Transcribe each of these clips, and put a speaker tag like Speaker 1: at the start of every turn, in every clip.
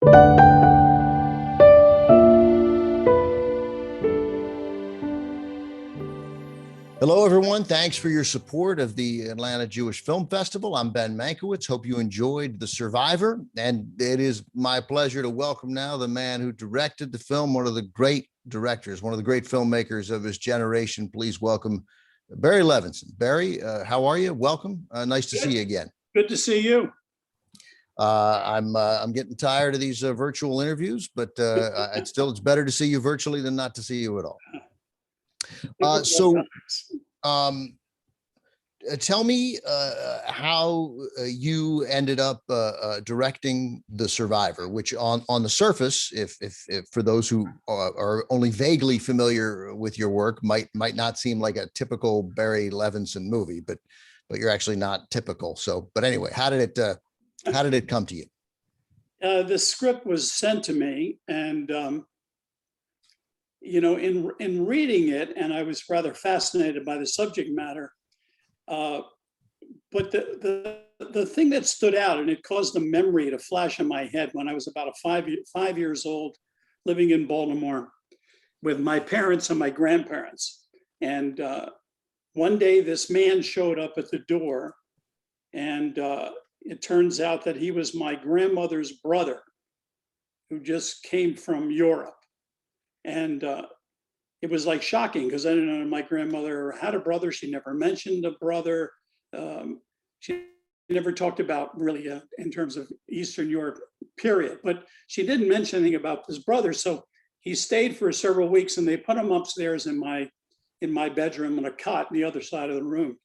Speaker 1: Hello, everyone. Thanks for your support of the Atlanta Jewish Film Festival. I'm Ben Mankiewicz. Hope you enjoyed The Survivor. And it is my pleasure to welcome now the man who directed the film, one of the great directors, one of the great filmmakers of his generation. Please welcome Barry Levinson. Barry, how are you? Welcome. Nice to see you again.
Speaker 2: Good to see you.
Speaker 1: I'm getting tired of these virtual interviews, but it's better to see you virtually than not to see you at all. Tell me how you ended up directing The Survivor, which on the surface, if for those who are only vaguely familiar with your work, might not seem like a typical Barry Levinson movie, but you're actually not typical. So, but anyway, how did it come to you?
Speaker 2: The script was sent to me, and in reading it, and I was rather fascinated by the subject matter. But the thing that stood out, and it caused a memory to flash in my head when I was about 5 years old, living in Baltimore with my parents and my grandparents. And one day this man showed up at the door, and it turns out that he was my grandmother's brother who just came from Europe. And it was like shocking because I didn't know my grandmother had a brother. She never mentioned a brother. She never talked about really in terms of Eastern Europe, period. But she didn't mention anything about his brother. So he stayed for several weeks, and they put him upstairs in my bedroom on a cot on the other side of the room.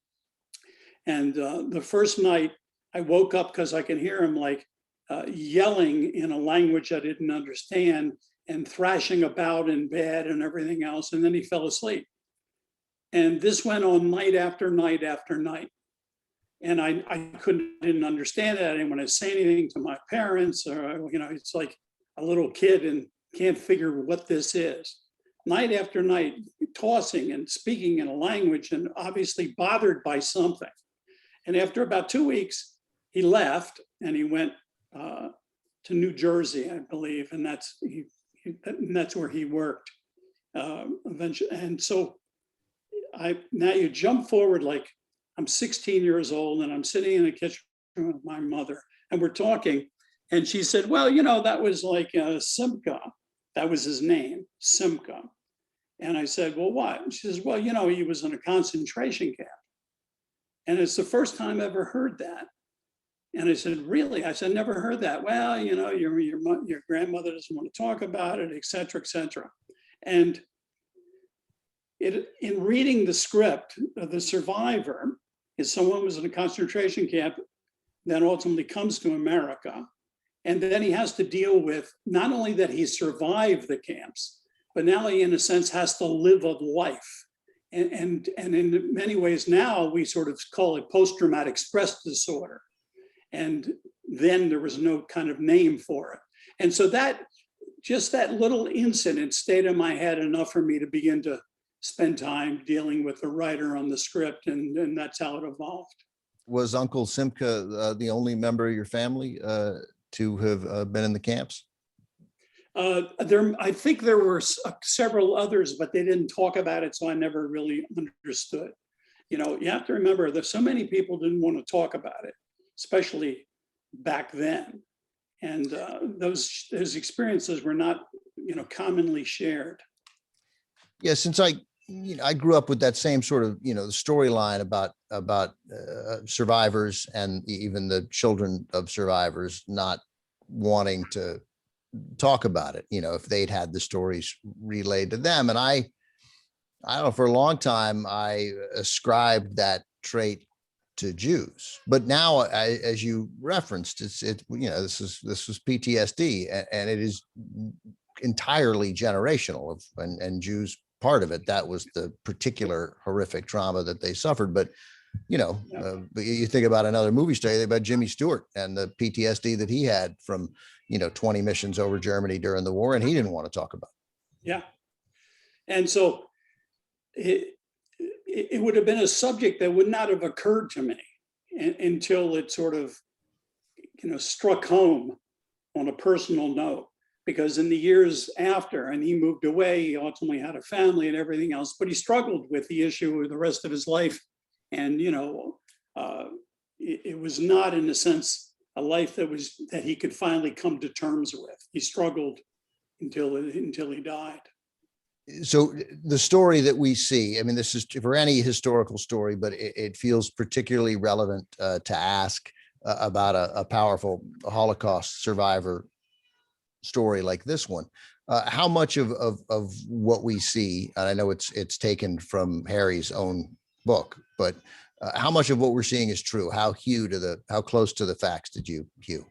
Speaker 2: And the first night I woke up because I could hear him like yelling in a language I didn't understand, and thrashing about in bed and everything else. And then he fell asleep. And this went on night after night after night. And I didn't understand it. I didn't want to say anything to my parents, or, it's like a little kid and can't figure what this is. Night after night, tossing and speaking in a language, and obviously bothered by something. And after about 2 weeks, he left and he went to New Jersey, I believe. And that's where he worked eventually. And so now you jump forward, like I'm 16 years old and I'm sitting in the kitchen with my mother and we're talking, and she said, well, that was like Simca. That was his name, Simca. And I said, well, what? And she says, well, he was in a concentration camp. And it's the first time I ever heard that. And I said, really? I said, never heard that. Well, your grandmother doesn't want to talk about it, et cetera, et cetera. And in reading the script of The Survivor, is someone was in a concentration camp, then ultimately comes to America. And then he has to deal with not only that he survived the camps, but now he, in a sense, has to live a life. And in many ways now, we sort of call it post-traumatic stress disorder. And then there was no kind of name for it. And so that little incident stayed in my head enough for me to begin to spend time dealing with the writer on the script, and that's how it evolved.
Speaker 1: Was Uncle Simca the only member of your family to have been in the camps?
Speaker 2: I think there were several others, but they didn't talk about it, so I never really understood. You have to remember that so many people didn't want to talk about it, especially back then. And those experiences were not, commonly shared.
Speaker 1: Yeah, since I grew up with that same sort of, the storyline about survivors and even the children of survivors not wanting to talk about it, if they'd had the stories relayed to them. And I don't know, for a long time, I ascribed that trait to Jews, but now, as you referenced, this was PTSD, and it is entirely generational, and Jews part of it. That was the particular horrific trauma that they suffered. But but you think about another movie story about Jimmy Stewart and the PTSD that he had from 20 missions over Germany during the war, and he didn't want to talk about it.
Speaker 2: Yeah, and so it would have been a subject that would not have occurred to me until it sort of, struck home on a personal note, because in the years after, and he moved away, he ultimately had a family and everything else, but he struggled with the issue the rest of his life. And, it was not, in a sense, a life that he could finally come to terms with. He struggled until he died.
Speaker 1: So the story that we see, I mean, this is for any historical story, but it feels particularly relevant to ask about a powerful Holocaust survivor story like this one. How much of what we see, and I know it's taken from Harry's own book, but how much of what we're seeing is true? How close to the facts did you hew?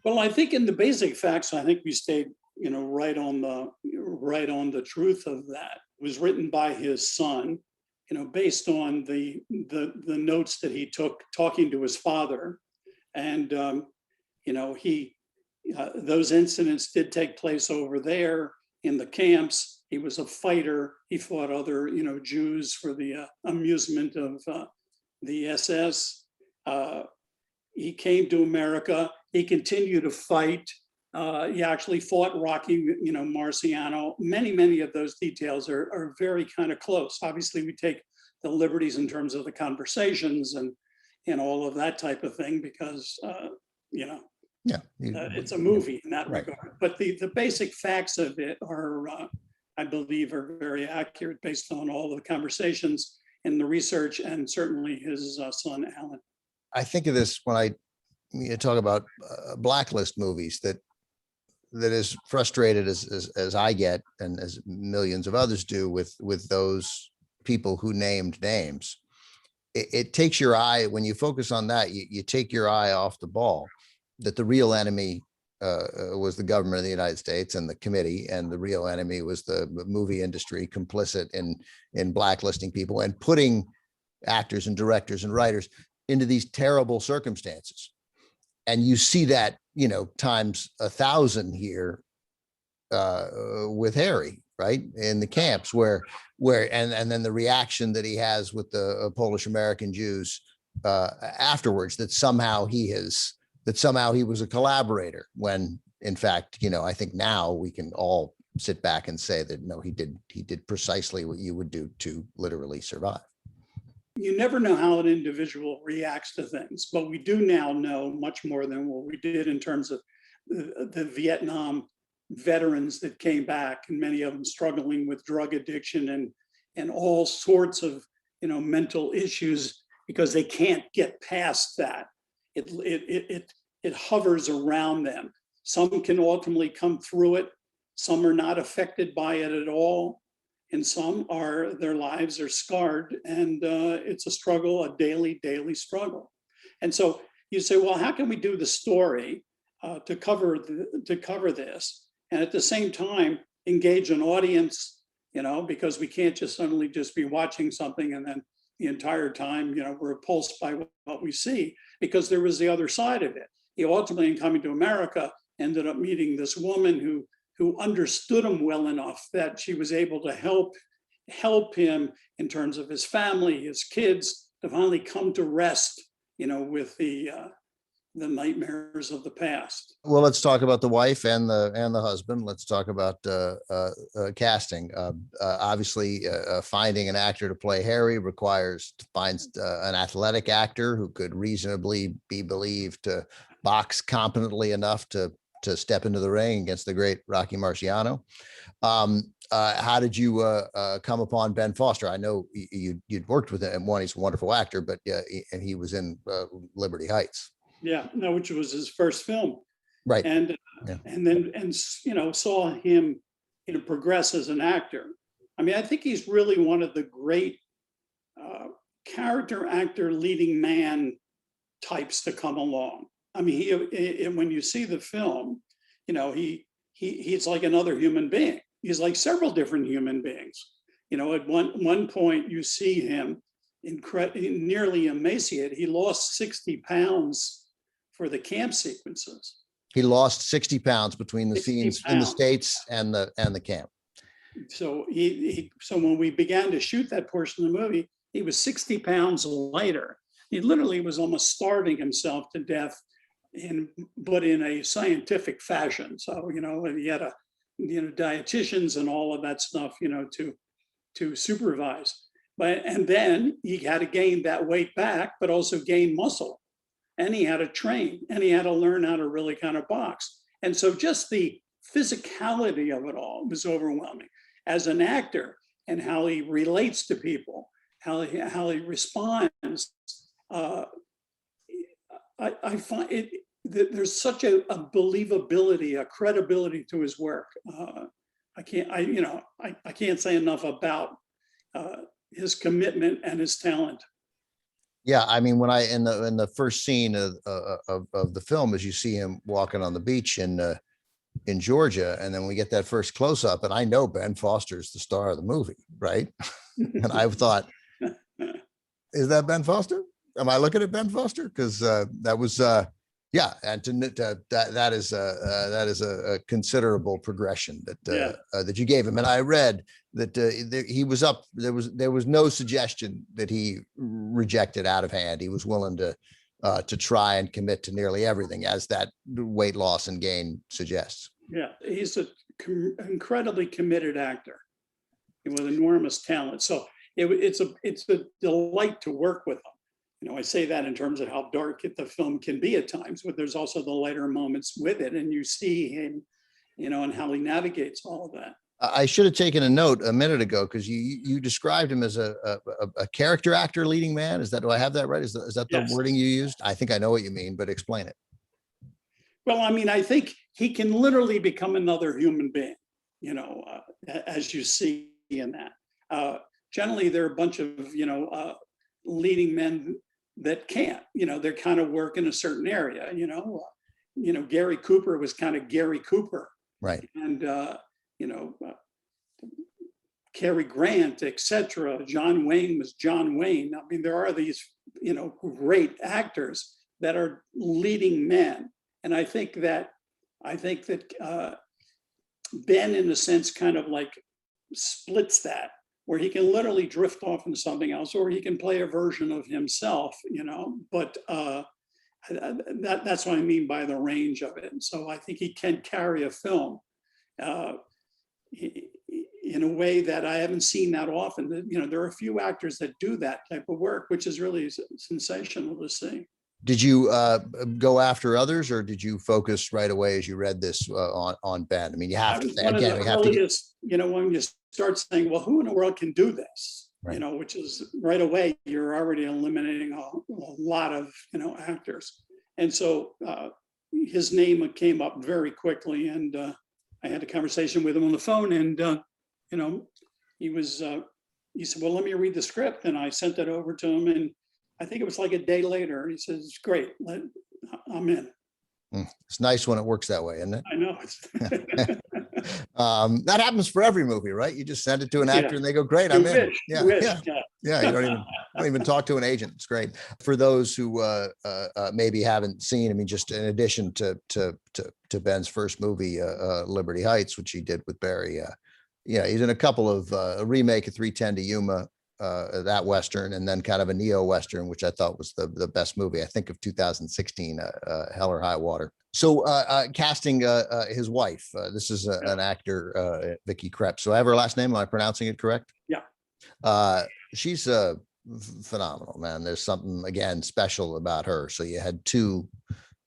Speaker 2: Well, I think in the basic facts, I think we stayed, right on the truth of that. It was written by his son, based on the notes that he took talking to his father, and those incidents did take place over there in the camps. He was a fighter. He fought other, Jews for the amusement of the SS. He came to America. He continued to fight. He actually fought Rocky, Marciano. Many of those details are very kind of close. Obviously, we take the liberties in terms of the conversations and all of that type of thing because, it's a movie in that regard. But the basic facts of it are, I believe, are very accurate based on all the conversations and the research, and certainly his son, Alan.
Speaker 1: I think of this when I talk about blacklist movies, that as frustrated as I get, and as millions of others do with those people who named names. It takes your eye, when you focus on that, you take your eye off the ball, that the real enemy was the government of the United States and the committee, and the real enemy was the movie industry, complicit in blacklisting people and putting actors and directors and writers into these terrible circumstances. And you see that, times 1,000 here with Harry, right, in the camps, where and then the reaction that he has with the Polish American Jews afterwards, that somehow he was a collaborator, when in fact, I think now we can all sit back and say that no, he did precisely what you would do to literally survive.
Speaker 2: You never know how an individual reacts to things, but we do now know much more than what we did in terms of the Vietnam veterans that came back, and many of them struggling with drug addiction and all sorts of mental issues, because they can't get past that. It hovers around them. Some can ultimately come through it. Some are not affected by it at all. And some their lives are scarred, and it's a struggle, a daily struggle. And so you say, well, how can we do the story to cover this, and at the same time engage an audience, because we can't just suddenly just be watching something and then the entire time, we're repulsed by what we see, because there was the other side of it. He ultimately, in coming to America, ended up meeting this woman who understood him well enough that she was able to help him in terms of his family, his kids, to finally come to rest, with the nightmares of the past.
Speaker 1: Well, let's talk about the wife and the husband. Let's talk about casting. Obviously, finding an actor to play Harry requires to find an athletic actor who could reasonably be believed to box competently enough to step into the ring against the great Rocky Marciano. How did you come upon Ben Foster? I know you'd worked with him. One, he's a wonderful actor, but and he was in Liberty Heights.
Speaker 2: Yeah, no, which was his first film,
Speaker 1: right?
Speaker 2: And saw him progress as an actor. I mean, I think he's really one of the great character actor, leading man types to come along. I mean, when you see the film, he's like another human being. He's like several different human beings. At one point you see him nearly emaciated. He lost 60 pounds for the camp sequences.
Speaker 1: He lost 60 pounds between the scenes in the States and the camp.
Speaker 2: So so when we began to shoot that portion of the movie, he was 60 pounds lighter. He literally was almost starving himself to death, but in a scientific fashion. So, he had dietitians and all of that stuff, to supervise. And then he had to gain that weight back, but also gain muscle. And he had to train, and he had to learn how to really kind of box. And so just the physicality of it all was overwhelming. As an actor, and how he relates to people, how he responds, I find it, there's such a believability, a credibility to his work. I can't say enough about his commitment and his talent.
Speaker 1: Yeah, I mean, when in the first scene of the film, as you see him walking on the beach in Georgia, and then we get that first close up, and I know Ben Foster is the star of the movie, right? And I thought, is that Ben Foster? Am I looking at Ben Foster? Because that was yeah, and that is a considerable progression that you gave him. And I read that he was up. There was no suggestion that he rejected out of hand. He was willing to try and commit to nearly everything, as that weight loss and gain suggests.
Speaker 2: Yeah, he's an incredibly committed actor with enormous talent. So it's a delight to work with him. I say that in terms of how dark the film can be at times, but there's also the lighter moments with it, and you see him, and how he navigates all of that.
Speaker 1: I should have taken a note a minute ago, because you described him as a character actor, leading man. Do I have that right? Is that the wording you used? I think I know what you mean, but explain it.
Speaker 2: Well, I mean, I think he can literally become another human being, as you see in that. Generally, there are a bunch of, leading men that can't, they're kind of work in a certain area, Gary Cooper was kind of Gary Cooper.
Speaker 1: Right.
Speaker 2: And, Cary Grant, etc. John Wayne was John Wayne. I mean, there are these, great actors that are leading men. And I think that Ben, in a sense, kind of like splits that, where he can literally drift off into something else, or he can play a version of himself, but that's what I mean by the range of it. And so I think he can carry a film in a way that I haven't seen that often. There are a few actors that do that type of work, which is really sensational to see.
Speaker 1: Did you go after others, or did you focus right away as you read this on Ben? I mean, you have to. Again, we have to.
Speaker 2: When you start saying, "Well, who in the world can do this?" Right. Which is right away, you're already eliminating a lot of actors, and so his name came up very quickly, and I had a conversation with him on the phone, and he said, "Well, let me read the script," and I sent it over to him, and I think it was like a day later. He says, "Great, I'm in."
Speaker 1: It's nice when it works that way, isn't it?
Speaker 2: I know.
Speaker 1: That happens for every movie, right? You just send it to an actor and they go, "Great, I'm in." Yeah. You don't even talk to an agent. It's great. For those who maybe haven't seen, I mean, just in addition to Ben's first movie, Liberty Heights, which he did with Barry, he's in a couple of a remake of 3:10 to Yuma, that Western, and then kind of a neo-Western, which I thought was the best movie, I think, of 2016, Hell or High Water. So casting his wife, this is an actor, Vicky Krieps. So I have her last name. Am I pronouncing it correct?
Speaker 2: Yeah.
Speaker 1: She's phenomenal, man. There's something, again, special about her. So you had two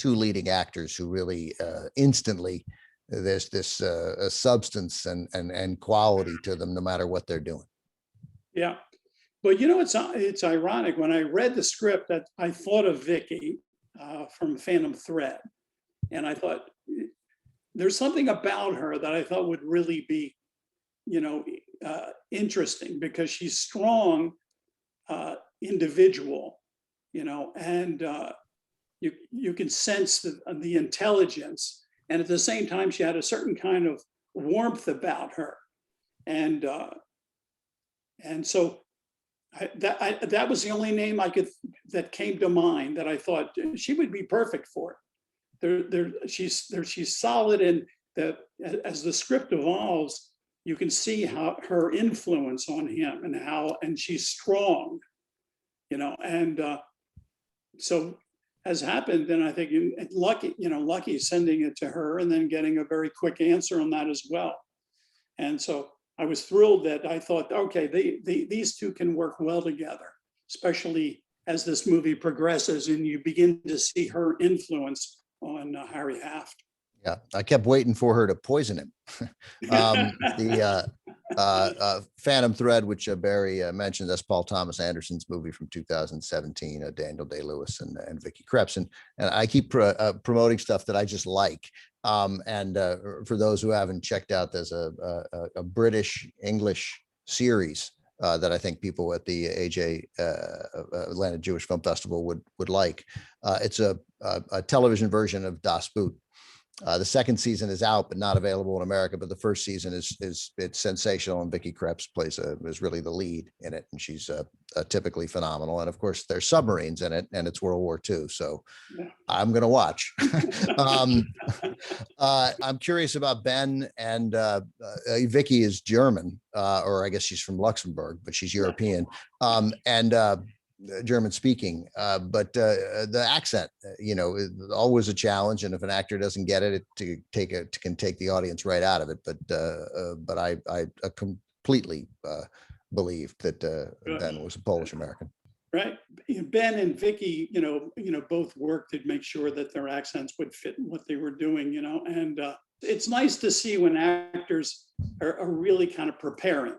Speaker 1: leading actors who really instantly, there's this substance and quality to them, no matter what they're doing.
Speaker 2: Yeah. But it's ironic. When I read the script, that I thought of Vicky from Phantom Thread, and I thought there's something about her that I thought would really be, interesting, because she's strong individual, and you can sense the intelligence, and at the same time she had a certain kind of warmth about her, and so that was the only name that came to mind, that I thought she would be perfect for it. She's solid, and as the script evolves, you can see how her influence on him, and she's strong, and so has happened. And I think lucky sending it to her and then getting a very quick answer on that as well. And so I was thrilled that I thought, okay, these two can work well together, especially as this movie progresses and you begin to see her influence on Harry Haft.
Speaker 1: Yeah, I kept waiting for her to poison him. The Phantom Thread, which Barry mentioned, that's Paul Thomas Anderson's movie from 2017, Daniel Day-Lewis and Vicky Krieps. And I keep promoting stuff that I just like. For those who haven't checked out, there's a British English series that I think people at the AJ Atlanta Jewish Film Festival would like. It's a television version of Das Boot. The second season is out, but not available in America. But the first season it's sensational, and Vicky Krieps is really the lead in it, and she's typically phenomenal. And of course, there's submarines in it, and it's World War II, so yeah. I'm gonna watch. I'm curious about Ben, and Vicky is German, or I guess she's from Luxembourg, but she's European, German speaking, but the accent, is always a challenge. And if an actor doesn't get it, it can take the audience right out of it. But I completely believe that Ben was a Polish American.
Speaker 2: Right. Ben and Vicky, both worked to make sure that their accents would fit what they were doing, and it's nice to see when actors are really kind of preparing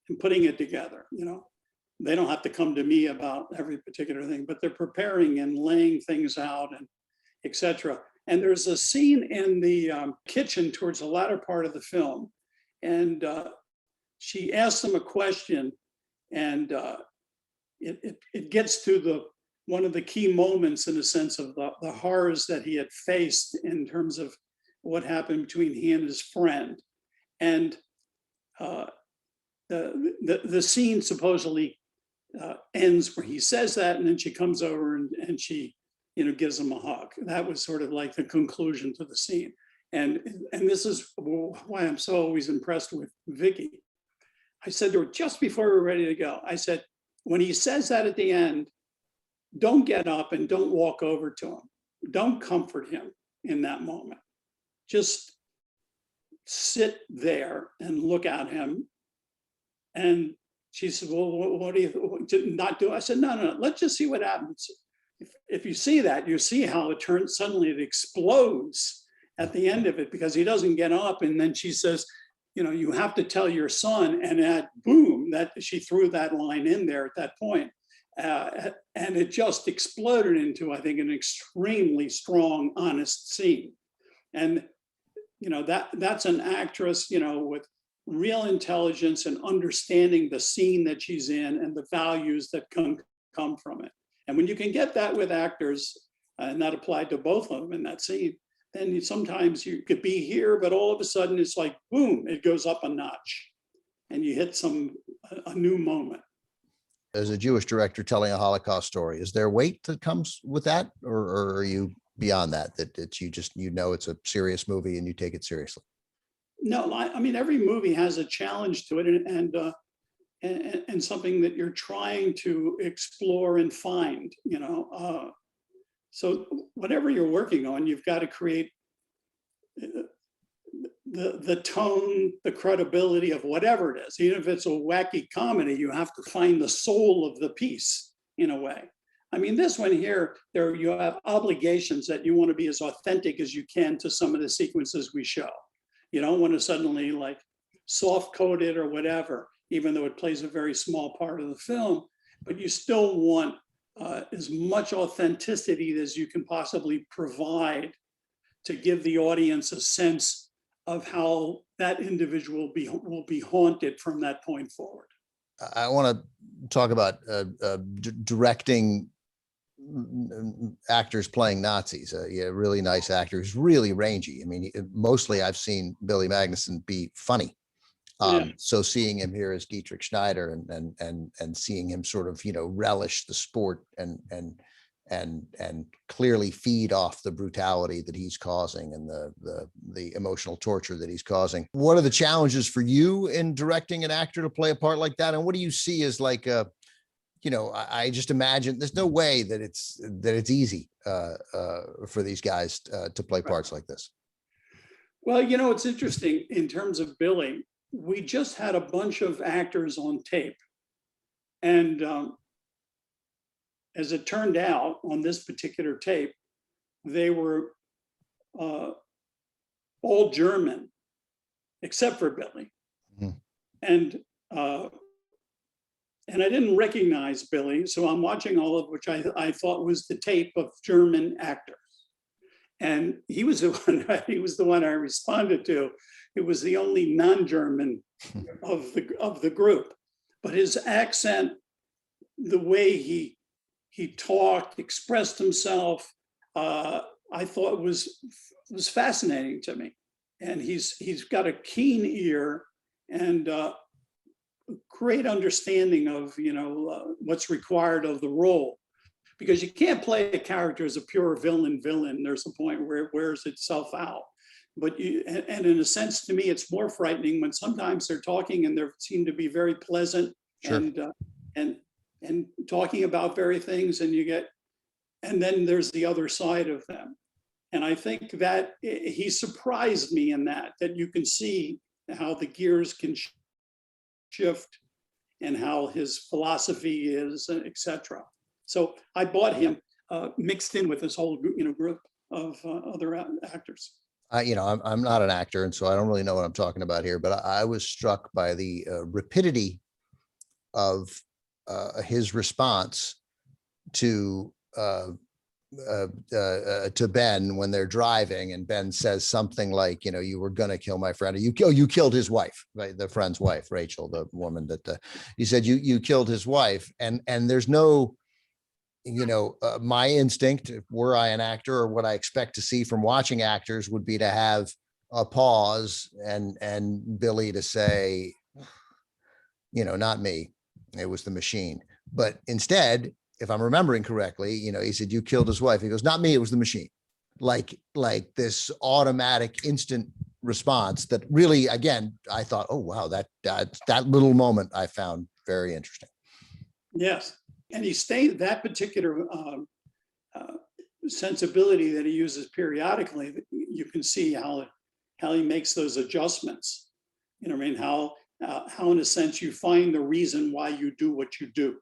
Speaker 2: and putting it together, They don't have to come to me about every particular thing, but they're preparing and laying things out and et cetera. And there's a scene in the kitchen towards the latter part of the film. And she asks him a question, and it gets to one of the key moments, in a sense, of the horrors that he had faced in terms of what happened between he and his friend. And the scene supposedly ends where he says that, and then she comes over and she gives him a hug. That was sort of like the conclusion to the scene. And this is why I'm so always impressed with Vicky. I said to her just before we were ready to go, I said, when he says that at the end, don't get up and don't walk over to him. Don't comfort him in that moment. Just sit there and look at him. And she said, well, what do you not do? I said, no, let's just see what happens. If you see that, you see how it turns, suddenly it explodes at the end of it, because he doesn't get up. And then she says, you have to tell your son, and boom, that she threw that line in there at that point. And it just exploded into, I think, an extremely strong, honest scene. And, that's an actress, with real intelligence and understanding the scene that she's in and the values that come from it. And when you can get that with actors, and that applied to both of them in that scene, then sometimes you could be here, but all of a sudden it's like, boom, it goes up a notch and you hit a new moment.
Speaker 1: As a Jewish director telling a Holocaust story, is there weight that comes with that? Or are you beyond that it's it's a serious movie and you take it seriously?
Speaker 2: No, I mean, every movie has a challenge to it, and something that you're trying to explore and find, so whatever you're working on, you've got to create the tone, the credibility of whatever it is. Even if it's a wacky comedy, you have to find the soul of the piece in a way. I mean, this one here, you have obligations that you want to be as authentic as you can to some of the sequences we show. You don't want to suddenly like soft code it or whatever, even though it plays a very small part of the film, but you still want as much authenticity as you can possibly provide to give the audience a sense of how that individual will be haunted from that point forward.
Speaker 1: I want to talk about directing actors playing Nazis. Really nice actor who's really rangy. I mean, mostly I've seen Billy Magnuson be funny. So seeing him here as Dietrich Schneider and seeing him sort of relish the sport and clearly feed off the brutality that he's causing and the emotional torture that he's causing. What are the challenges for you in directing an actor to play a part like that? And what do you see as like I just imagine there's no way that it's easy for these guys to play parts like this.
Speaker 2: Well, it's interesting in terms of Billy. We just had a bunch of actors on tape. And as it turned out on this particular tape, they were all German, except for Billy. Mm-hmm. And I didn't recognize Billy. So I'm watching all of which I thought was the tape of German actors. And he was the one I responded to. It was the only non-German of the group. But his accent, the way he talked, expressed himself, I thought was fascinating to me. And he's got a keen ear and great understanding of what's required of the role, because you can't play a character as a pure villain. There's a point where it wears itself out. But and in a sense, to me, it's more frightening when sometimes they're talking and they seem to be very pleasant. Sure. and talking about very things, and then there's the other side of them. And I think that he surprised me in that you can see how the gears can shift and how his philosophy is, etc. So I bought him mixed in with this whole group of other actors.
Speaker 1: I'm not an actor, and so I don't really know what I'm talking about here, but I was struck by the rapidity of his response to Ben when they're driving, and Ben says something like, you were going to kill my friend, or you killed his wife, right? The friend's wife, Rachel, the woman that he said you killed his wife, and there's no, my instinct, were I an actor, or what I expect to see from watching actors, would be to have a pause and Billy to say, not me, it was the machine. But instead, if I'm remembering correctly, he said, you killed his wife. He goes, not me, it was the machine. Like this automatic instant response that really, again, I thought, oh, wow, that little moment I found very interesting.
Speaker 2: Yes. And he stayed that particular sensibility that he uses periodically. You can see how he makes those adjustments. How in a sense you find the reason why you do what you do.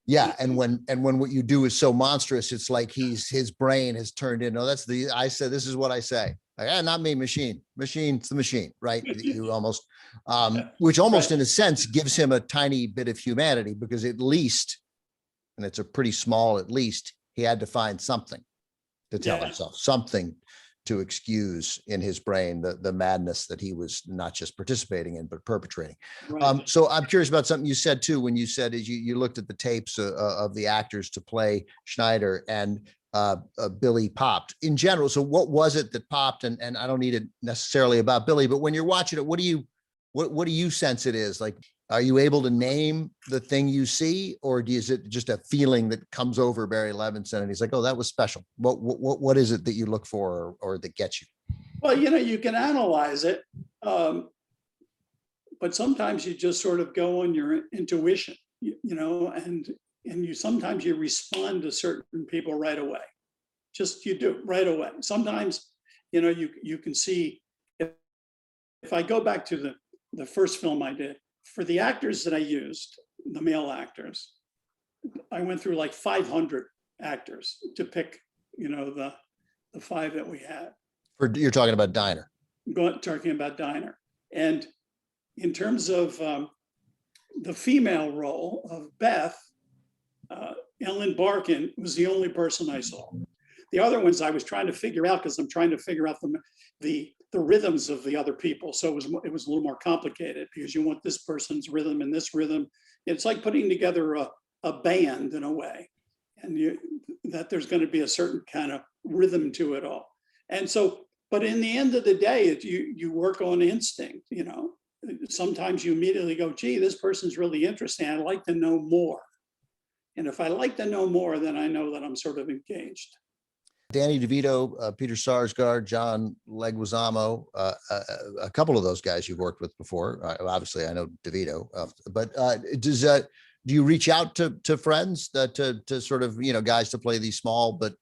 Speaker 1: Yeah, and when what you do is so monstrous, it's like his brain has turned in. No, I said this is what I say. Like, not me, machine. Machine's the machine, right? You almost, which almost in a sense gives him a tiny bit of humanity, because at least, and it's a pretty small at least, he had to find something to tell himself, something to excuse in his brain the madness that he was not just participating in, but perpetrating. Right. So I'm curious about something you said too, when you said, as you looked at the tapes of the actors to play Schneider, and Billy popped in general. So what was it that popped? And I don't need it necessarily about Billy, but when you're watching it, what do you sense it is? Like, are you able to name the thing you see, or is it just a feeling that comes over Barry Levinson and he's like, oh, that was special? What is it that you look for or that gets you?
Speaker 2: Well, you can analyze it, but sometimes you just sort of go on your intuition, and sometimes you respond to certain people right away. Just you do right away. Sometimes, you can see, if I go back to the first film I did, for the actors that I used, the male actors, I went through like 500 actors to pick, the 5 that we had.
Speaker 1: You're talking about Diner.
Speaker 2: Talking about Diner. And in terms of the female role of Beth, Ellen Barkin was the only person I saw. The other ones I was trying to figure out, because I'm trying to figure out the rhythms of the other people. So it was a little more complicated, because you want this person's rhythm and this rhythm. It's like putting together a band in a way, and that there's going to be a certain kind of rhythm to it all. And so, but in the end of the day, you work on instinct. Sometimes you immediately go, gee, this person's really interesting, I'd like to know more. And if I like to know more, then I know that I'm sort of engaged.
Speaker 1: Danny DeVito, Peter Sarsgaard, John Leguizamo, a couple of those guys you've worked with before. Obviously, I know DeVito, but do you reach out to friends to sort of, guys to play these small but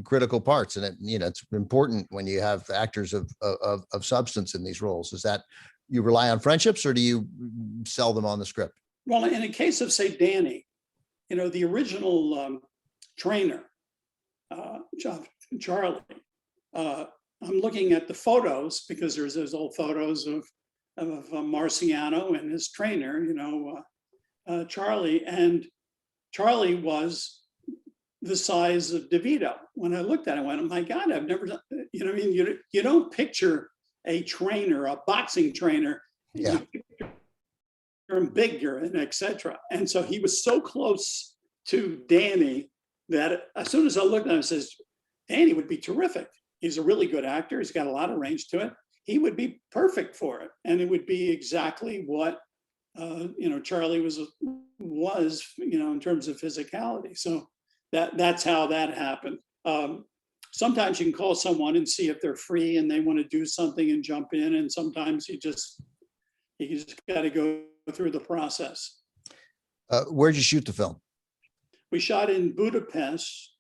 Speaker 1: critical parts? And it's important when you have actors of substance in these roles. Is that you rely on friendships, or do you sell them on the script?
Speaker 2: Well, in a case of, say, Danny, the original trainer, Charlie, I'm looking at the photos because there's those old photos of Marciano and his trainer, Charlie, and Charlie was the size of DeVito. When I looked at it, I went, oh my God, I've never done, you don't picture a trainer, a boxing trainer,
Speaker 1: Yeah,
Speaker 2: and bigger and etc. And so he was so close to Danny that as soon as I looked at him, I says, Danny would be terrific. He's a really good actor. He's got a lot of range to it. He would be perfect for it. And it would be exactly what, Charlie was, in terms of physicality. So that's how that happened. Sometimes you can call someone and see if they're free and they want to do something and jump in. And sometimes you just got to go through the process.
Speaker 1: where'd you shoot the film?
Speaker 2: We shot in Budapest.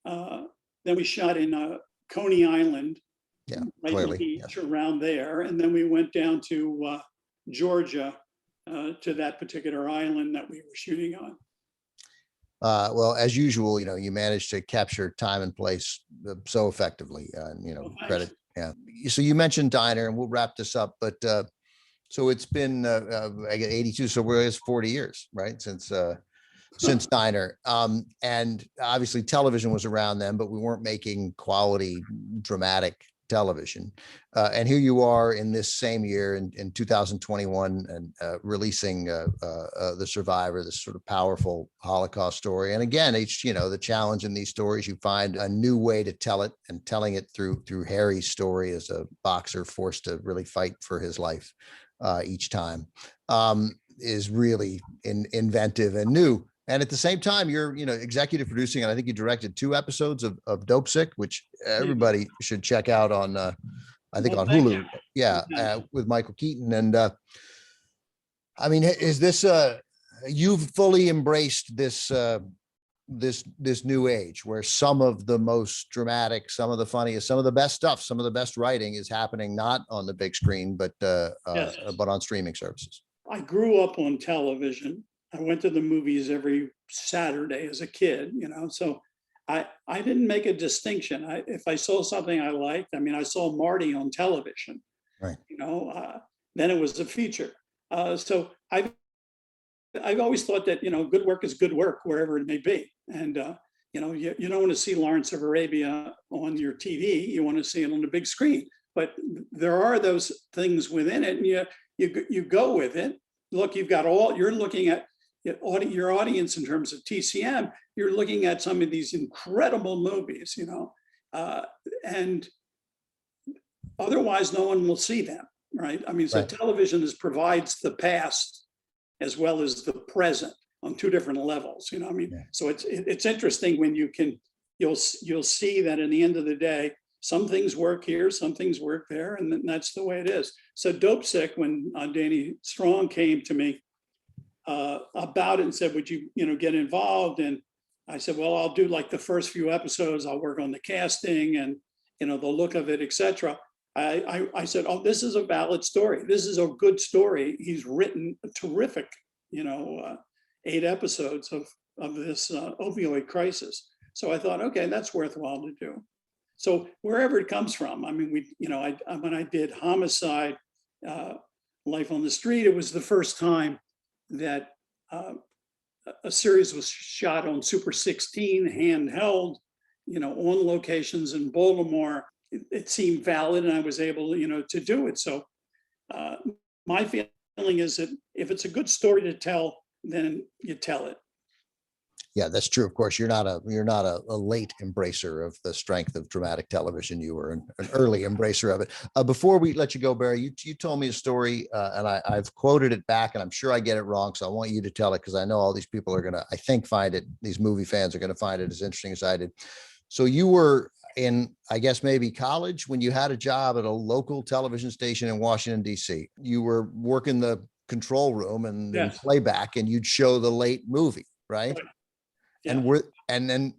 Speaker 2: Then we shot in Coney Island,
Speaker 1: Yeah,
Speaker 2: right
Speaker 1: clearly,
Speaker 2: in the beach
Speaker 1: yes.
Speaker 2: around there. And then we went down to Georgia, to that particular island that we were shooting on.
Speaker 1: Well, as usual, you managed to capture time and place so effectively,
Speaker 2: Well,
Speaker 1: credit. Yeah. So you mentioned Diner, and we'll wrap this up, but so it's been I get 82, so it's 40 years, right? Since Diner. And obviously television was around then, but we weren't making quality dramatic television. And here you are in this same year in 2021 and releasing The Survivor, this sort of powerful Holocaust story. And again, the challenge in these stories, you find a new way to tell it, and telling it through Harry's story as a boxer forced to really fight for his life each time is really inventive and new. And at the same time, you're, executive producing, and I think you directed 2 episodes of Dope Sick, which everybody should check out on, I think
Speaker 2: Well,
Speaker 1: on
Speaker 2: thank
Speaker 1: Hulu.
Speaker 2: you.
Speaker 1: Yeah, with Michael Keaton. And I mean, is this you've fully embraced this this new age where some of the most dramatic, some of the funniest, some of the best stuff, some of the best writing is happening not on the big screen, but
Speaker 2: Yes.
Speaker 1: on streaming services.
Speaker 2: I grew up on television. I went to the movies every Saturday as a kid, so I didn't make a distinction. If I saw something I liked, I saw Marty on television,
Speaker 1: Right.
Speaker 2: Then it was a feature. So I've always thought that, good work is good work wherever it may be. And, you don't want to see Lawrence of Arabia on your TV. You want to see it on the big screen. But there are those things within it, and you go with it. Look, you're looking at your audience in terms of TCM. You're looking at some of these incredible movies, and otherwise no one will see them, right? So
Speaker 1: Right.
Speaker 2: television provides the past as well as the present on 2 different levels,
Speaker 1: Yeah.
Speaker 2: So it's interesting when you'll see that in the end of the day, some things work here, some things work there, and that's the way it is. So Dope Sick, when Danny Strong came to me about it and said, would you, get involved? And I said, well, I'll do like the first few episodes. I'll work on the casting and, the look of it, etc. I said, oh, this is a valid story. This is a good story. He's written a terrific, 8 episodes of this opioid crisis. So I thought, okay, that's worthwhile to do. So wherever it comes from, when I did Homicide, Life on the Street, it was the first time that a series was shot on Super 16 handheld, on locations in Baltimore. It seemed valid, and I was able, to do it. So my feeling is that if it's a good story to tell, then you tell it.
Speaker 1: Yeah, that's true. Of course, you're not a late embracer of the strength of dramatic television. You were an early embracer of it. Before we let you go, Barry, you told me a story, and I've quoted it back, and I'm sure I get it wrong. So I want you to tell it, because I know all these people are gonna, I think, these movie fans are gonna find it as interesting as I did. So you were in, I guess, maybe college when you had a job at a local television station in Washington, D.C. You were working the control room and in
Speaker 2: Yes.
Speaker 1: playback, and you'd show the late movie, right?
Speaker 2: Right.
Speaker 1: And
Speaker 2: Yeah.
Speaker 1: then,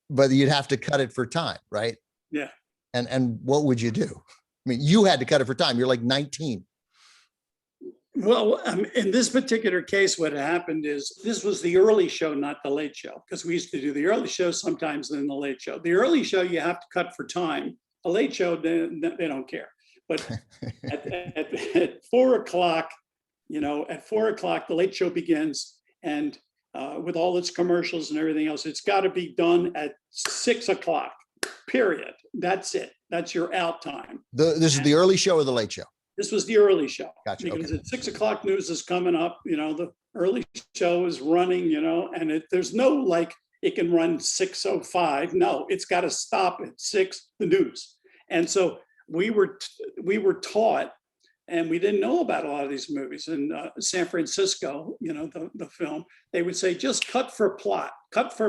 Speaker 1: but you'd have to cut it for time, right?
Speaker 2: Yeah.
Speaker 1: And what would you do? I mean, you had to cut it for time. You're like 19.
Speaker 2: Well, in this particular case, what happened is this was the early show, not the late show, because we used to do the early show sometimes, then the late show. The early show, you have to cut for time. A late show, they don't care. But at 4 o'clock, at 4 o'clock, the late show begins. And with all its commercials and everything else, it's got to be done at 6 o'clock, period. That's it. That's your out time.
Speaker 1: This is the early show or the late show?
Speaker 2: This was the early show.
Speaker 1: Gotcha.
Speaker 2: Because
Speaker 1: Okay.
Speaker 2: at 6 o'clock news is coming up, the early show is running, and there's no like, it can run 6:05. No, it's got to stop at 6, the news. And so we were taught, and we didn't know about a lot of these movies in San Francisco, the film, they would say, just cut for plot, that's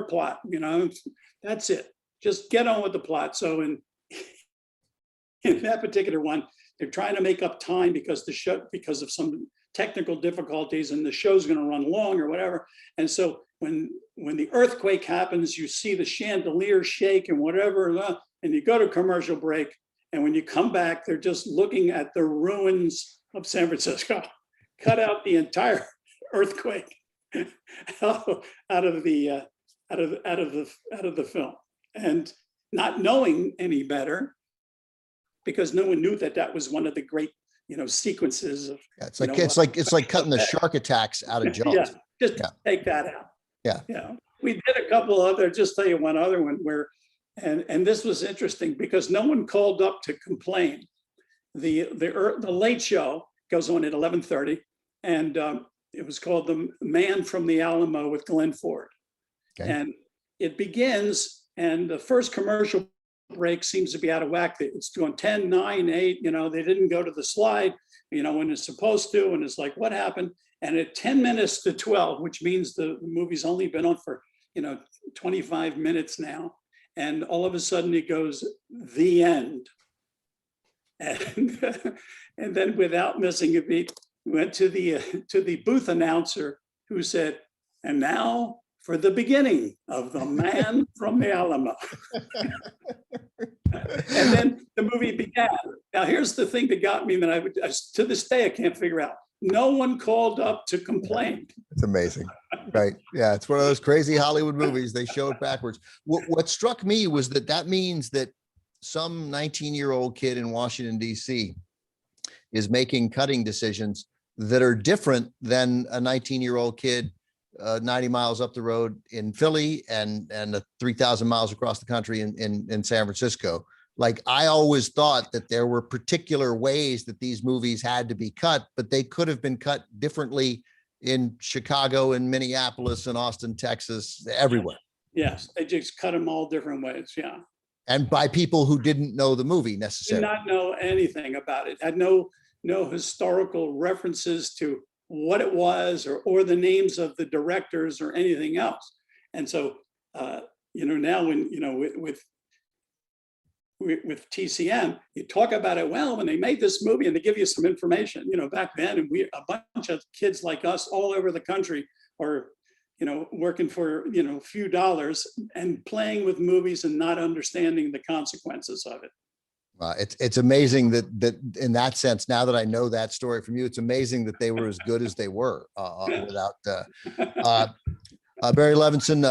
Speaker 2: it. Just get on with the plot. So in that particular one, they're trying to make up time because of some technical difficulties, and the show's going to run long or whatever. And so when the earthquake happens, you see the chandelier shake and whatever, and you go to commercial break. And when you come back, they're just looking at the ruins of San Francisco. Cut out the entire earthquake out of the film, and not knowing any better, because no one knew that was one of the great, sequences of.
Speaker 1: Yeah, it's like cutting the shark attacks out of Jaws.
Speaker 2: Yeah, just take that out.
Speaker 1: Yeah.
Speaker 2: We did a couple other, just tell you one other one where, and this was interesting because no one called up to complain. The late show goes on at 11:30, and it was called The Man from the Alamo with Glenn Ford.
Speaker 1: Okay.
Speaker 2: And it begins, and the first commercial break seems to be out of whack. It's doing 10, 9, 8, they didn't go to the slide, when it's supposed to, and it's like, what happened? And at 10 minutes to 12, which means the movie's only been on for, 25 minutes now. And all of a sudden it goes, the end. And, and then without missing a beat, we went to the booth announcer, who said, and now for the beginning of The Man from the Alamo. And then the movie began. Now, here's the thing that got me that to this day, I can't figure out. No one called up to complain.
Speaker 1: It's amazing. Right. Yeah. It's one of those crazy Hollywood movies. They show it backwards. What struck me was that means that some 19-year-old kid in Washington, D.C. is making cutting decisions that are different than a 19-year-old kid 90 miles up the road in Philly and 3,000 miles across the country in San Francisco. Like, I always thought that there were particular ways that these movies had to be cut, but they could have been cut differently in Chicago and Minneapolis and Austin, Texas, everywhere.
Speaker 2: Yes, they just cut them all different ways. Yeah.
Speaker 1: And by people who didn't know the movie necessarily.
Speaker 2: Did not know anything about it. Had no historical references to what it was or the names of the directors or anything else. And so, now when, with TCM, you talk about it. Well, when they made this movie and they give you some information, back then, and a bunch of kids like us all over the country are, working for, a few dollars and playing with movies and not understanding the consequences of it.
Speaker 1: It's amazing that in that sense, now that I know that story from you, it's amazing that they were as good as they were without Barry Levinson.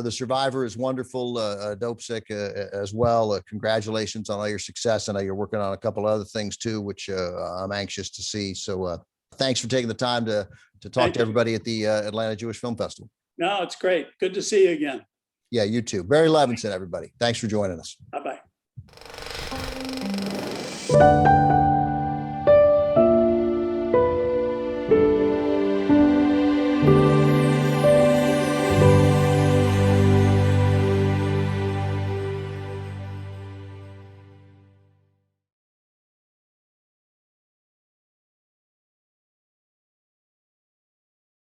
Speaker 1: The Survivor is wonderful. Dopesick as well. Congratulations on all your success. I know you're working on a couple of other things too, which I'm anxious to see. So thanks for taking the time to talk to everybody at the Atlanta Jewish Film Festival.
Speaker 2: No, it's great. Good to see you again.
Speaker 1: Yeah, you too. Barry Levinson, everybody. Thanks for joining us.
Speaker 2: Bye-bye.